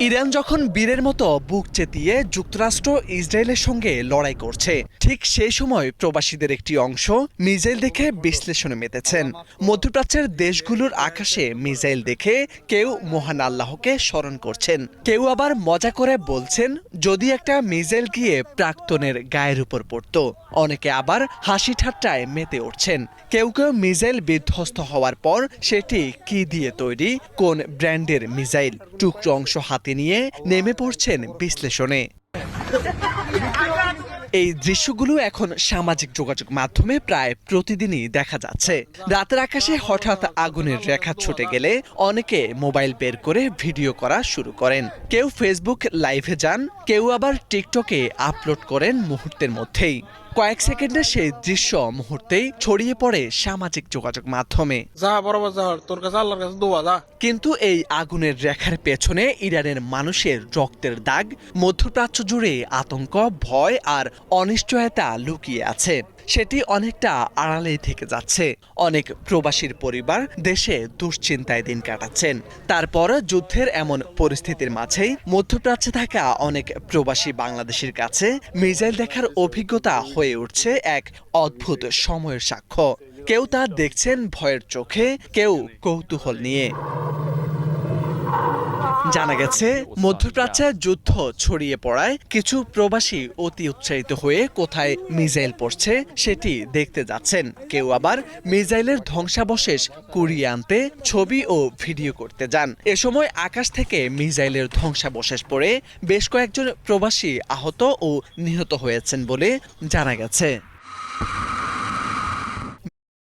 Iran যখন বীরের মতো বুক চেতিয়ে যুক্তরাষ্ট্র ইসরায়েলের সঙ্গে লড়াই করছে, ঠিক সেই সময় প্রবাসীদের একটি অংশ মিসাইল দেখে বিশ্লেষণে মেতেছেন। মধ্যপ্রাচ্যের দেশগুলোর আকাশে মিসাইল দেখে কেউ মহান আল্লাহকে স্মরণ করছেন, কেউ আবার মজা করে বলছেন যদি একটা মিসাইল গিয়ে প্রাক্তনের গায়ের উপর পড়ত। অনেকে আবার হাসি ঠাট্টায় মেতে উঠছেন। কেউ কেউ মিসাইল বিধ্বস্ত হওয়ার পর সেটি কি দিয়ে তৈরি, কোন ব্র্যান্ডের মিসাইল, টুকরো অংশ হাতে নিয়ে নেমে পড়ছেন বিশ্লেষণে। এই দৃশ্যগুলো এখন সামাজিক যোগাযোগ মাধ্যমে প্রায় প্রতিদিনই দেখা যাচ্ছে। রাতের আকাশে হঠাৎ আগুনের রেখা ছুটে গেলে অনেকে মোবাইল বের করে ভিডিও করা শুরু করেন। কেউ ফেসবুক লাইভে যান, কেউ আবার টিকটকে আপলোড করেন মুহূর্তের মধ্যেই। কয়েক সেকেন্ডে সেই দৃশ্য মুহূর্তেই ছড়িয়ে পড়ে সামাজিক যোগাযোগ মাধ্যমে। কিন্তু এই আগুনের রেখার পেছনে ইরানের মানুষের রক্তের দাগ, মধ্যপ্রাচ্য জুড়ে আতঙ্ক, ভয় আর অনিশ্চয়তা লুকিয়ে আছে। সেটি অনেকটা আড়ালেই থেকে যাচ্ছে। অনেক প্রবাসীর পরিবার দেশে দুশ্চিন্তায় দিন কাটাচ্ছেন। তারপর যুদ্ধের এমন পরিস্থিতির মাঝেই মধ্যপ্রাচ্যে থাকা অনেক প্রবাসী বাংলাদেশের কাছে মিসাইল দেখার অভিজ্ঞতা হয়ে উঠছে এক অদ্ভুত সময়ের সাক্ষ্য। কেউ তা দেখছেন ভয়ের চোখে, কেউ কৌতূহল নিয়ে। জানা গেছে, মধ্যপ্রাচ্যে যুদ্ধ ছড়িয়ে পড়ায় কিছু প্রবাসী অতি উৎসাহিত হয়ে কোথায় মিসাইল পড়ছে সেটি দেখতে যাচ্ছেন। কেউ আবার মিসাইলের ধ্বংসাবশেষ কুড়িয়ে আনতে ছবি ও ভিডিও করতে যান। এ সময় আকাশ থেকে মিসাইলের ধ্বংসাবশেষ পড়ে বেশ কয়েকজন প্রবাসী আহত ও নিহত হয়েছেন বলে জানা গেছে।